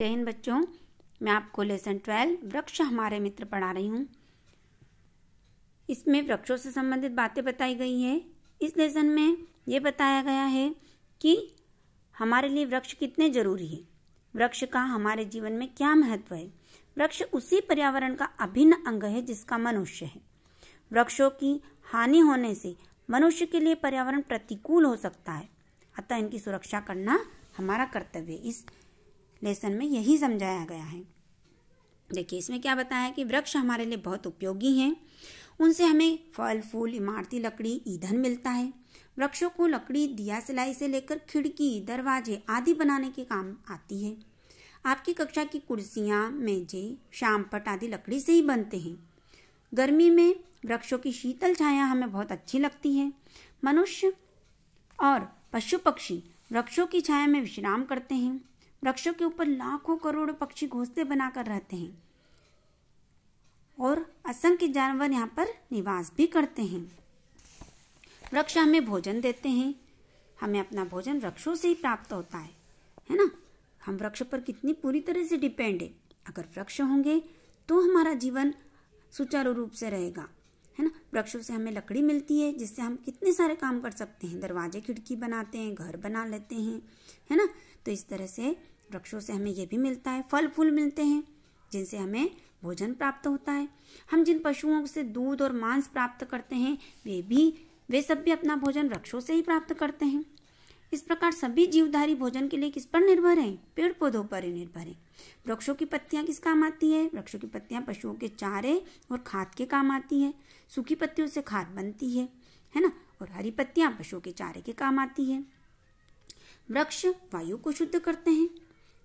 जय हिंद बच्चों, मैं आपको लेसन 12 वृक्ष हमारे मित्र पढ़ा रही हूँ। इसमें वृक्षों से संबंधित बातें बताई गई है। इस लेसन में ये बताया गया है कि हमारे लिए वृक्ष कितने जरूरी है, वृक्ष का हमारे जीवन में क्या महत्व है। वृक्ष उसी पर्यावरण का अभिन्न अंग है जिसका मनुष्य है। वृक्षों की हानि होने से मनुष्य के लिए पर्यावरण प्रतिकूल हो सकता है, अतः इनकी सुरक्षा करना हमारा कर्तव्य है। इस लेसन में यही समझाया गया है। देखिए इसमें क्या बताया है कि वृक्ष हमारे लिए बहुत उपयोगी हैं। उनसे हमें फल फूल, इमारती लकड़ी, ईंधन मिलता है। वृक्षों को लकड़ी दिया सिलाई से लेकर खिड़की, दरवाजे आदि बनाने के काम आती है। आपकी कक्षा की कुर्सियाँ, मेजें, शामपट आदि लकड़ी से ही बनते हैं। गर्मी में वृक्षों की शीतल छाया हमें बहुत अच्छी लगती है। मनुष्य और पशु पक्षी वृक्षों की छाया में विश्राम करते हैं। वृक्षों के ऊपर लाखों करोड़ों पक्षी घोंसले बनाकर रहते हैं और असंख्य जानवर यहाँ पर निवास भी करते हैं। वृक्ष हमें भोजन देते हैं। हमें अपना भोजन वृक्षों से ही प्राप्त होता है ना। हम वृक्ष पर कितनी पूरी तरह से डिपेंड है। अगर वृक्ष होंगे तो हमारा जीवन सुचारू रूप से रहेगा, है ना। वृक्षों से हमें लकड़ी मिलती है जिससे हम कितने सारे काम कर सकते हैं। दरवाजे खिड़की बनाते हैं, घर बना लेते हैं, है ना। तो इस तरह से वृक्षों से हमें ये भी मिलता है। फल फूल मिलते हैं जिनसे हमें भोजन प्राप्त होता है। हम जिन पशुओं से दूध और मांस प्राप्त करते हैं वे सब भी अपना भोजन वृक्षों से ही प्राप्त करते हैं। इस प्रकार सभी जीवधारी भोजन के लिए किस पर निर्भर हैं? पेड़ पौधों पर ही निर्भर है। वृक्षों की पत्तियां किस काम आती है? वृक्षों की पत्तियां पशुओं के चारे और खाद के काम आती है। सूखी पत्तियों से खाद बनती है ना। और हरी पत्तियां पशुओं के चारे के काम आती है। वृक्ष वायु को शुद्ध करते हैं।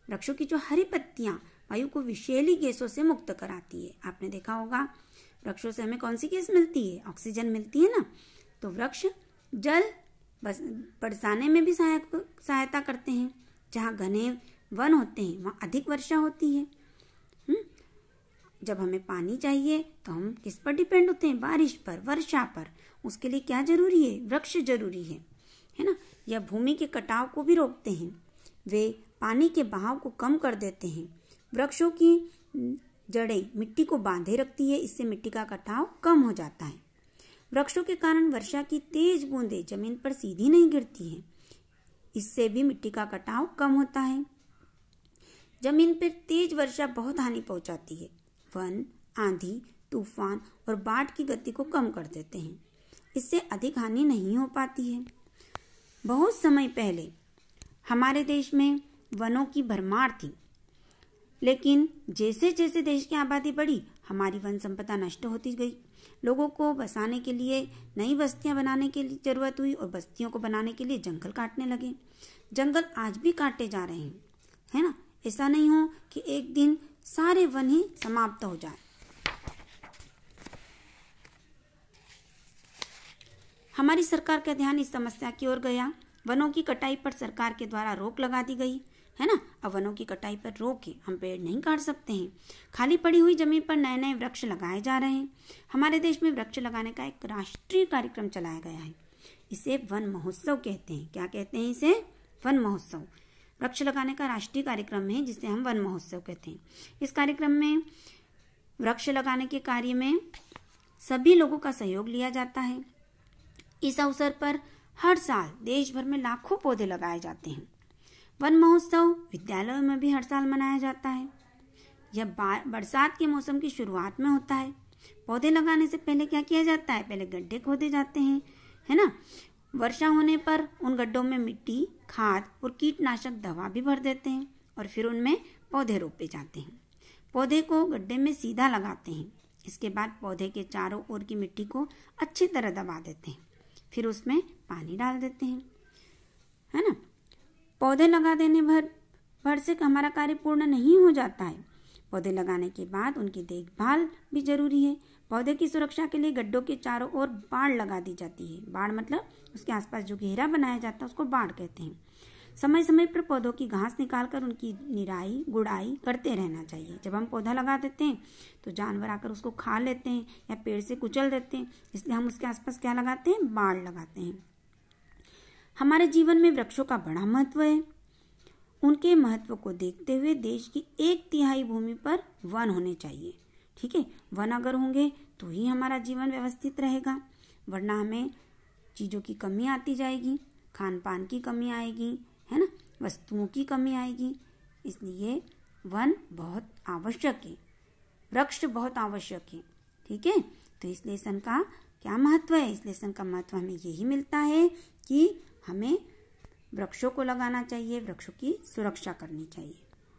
वृक्षों की जो हरी पत्तियां वायु को विषैली गैसों से मुक्त कराती है। आपने देखा होगा वृक्षों से हमें कौन सी गैस मिलती है? ऑक्सीजन मिलती है ना। तो वृक्ष जल बरसाने में भी सहायता करते हैं। जहाँ घने वन होते हैं वहाँ अधिक वर्षा होती है। जब हमें पानी चाहिए तो हम किस पर डिपेंड होते हैं? बारिश पर, वर्षा पर। उसके लिए क्या जरूरी है? वृक्ष जरूरी है ना। यह भूमि के कटाव को भी रोकते हैं। वे पानी के बहाव को कम कर देते हैं। वृक्षों की जड़ें मिट्टी को बांधे रखती है, इससे मिट्टी का कटाव कम हो जाता है। वृक्षों के कारण वर्षा की तेज बूंदें जमीन पर सीधी नहीं गिरती हैं, इससे भी मिट्टी का कटाव कम होता है। जमीन पर तेज वर्षा बहुत हानि पहुंचाती है। वन, आंधी, तूफान और बाढ़ की गति को कम कर देते हैं, इससे अधिक हानि नहीं हो पाती है। बहुत समय पहले हमारे देश में वनों की भरमार थी, लेकिन जैसे जैसे देश की आबादी बढ़ी हमारी वन संपदा नष्ट होती गई। लोगों को बसाने के लिए नई बस्तियां बनाने की जरूरत हुई और बस्तियों को बनाने के लिए जंगल काटने लगे। जंगल आज भी काटे जा रहे हैं, है ना। ऐसा नहीं हो कि एक दिन सारे वन ही समाप्त हो जाए। हमारी सरकार का ध्यान इस समस्या की ओर गया। वनों की कटाई पर सरकार के द्वारा रोक लगा दी गई, है ना। अब वनों की कटाई पर रोक है, हम पेड़ नहीं काट सकते हैं। खाली पड़ी हुई जमीन पर नए नए वृक्ष लगाए जा रहे हैं। हमारे देश में वृक्ष लगाने का एक राष्ट्रीय कार्यक्रम चलाया गया है। इसे वन महोत्सव कहते हैं। क्या कहते हैं इसे? वन महोत्सव। वृक्ष लगाने का राष्ट्रीय कार्यक्रम है जिसे हम वन महोत्सव कहते हैं। इस कार्यक्रम में वृक्ष लगाने के कार्य में सभी लोगों का सहयोग लिया जाता है। इस अवसर पर हर साल देश भर में लाखों पौधे लगाए जाते हैं। वन महोत्सव विद्यालयों में भी हर साल मनाया जाता है। यह बरसात के मौसम की शुरुआत में होता है। पौधे लगाने से पहले क्या किया जाता है? पहले गड्ढे खोदे जाते हैं, है ना। वर्षा होने पर उन गड्ढों में मिट्टी, खाद और कीटनाशक दवा भी भर देते हैं और फिर उनमें पौधे रोपे जाते हैं। पौधे को गड्ढे में सीधा लगाते हैं। इसके बाद पौधे के चारों ओर की मिट्टी को अच्छी तरह दबा देते हैं, फिर उसमें पानी डाल देते हैं, है ना। पौधे लगा देने भर से हमारा कार्य पूर्ण नहीं हो जाता है। पौधे लगाने के बाद उनकी देखभाल भी जरूरी है। पौधे की सुरक्षा के लिए गड्ढों के चारों ओर बाड़ लगा दी जाती है। बाड़ मतलब उसके आसपास जो घेरा बनाया जाता है उसको बाड़ कहते हैं। समय समय पर पौधों की घास निकालकर उनकी निराई गुड़ाई करते रहना चाहिए। जब हम पौधा लगा देते हैं तो जानवर आकर उसको खा लेते हैं या पेड़ से कुचल देते हैं, इसलिए हम उसके आसपास क्या लगाते हैं? बाड़ लगाते हैं। हमारे जीवन में वृक्षों का बड़ा महत्व है। उनके महत्व को देखते हुए देश की 1/3 भूमि पर वन होने चाहिए। ठीक है, वन अगर होंगे तो ही हमारा जीवन व्यवस्थित रहेगा, वरना हमें चीज़ों की कमी आती जाएगी, खान पान की कमी आएगी, है ना, वस्तुओं की कमी आएगी। इसलिए वन बहुत आवश्यक है, वृक्ष बहुत आवश्यक है। ठीक है, तो इस लेसन का क्या महत्व है? इस लेसन का महत्व हमें यही मिलता है कि हमें वृक्षों को लगाना चाहिए, वृक्षों की सुरक्षा करनी चाहिए।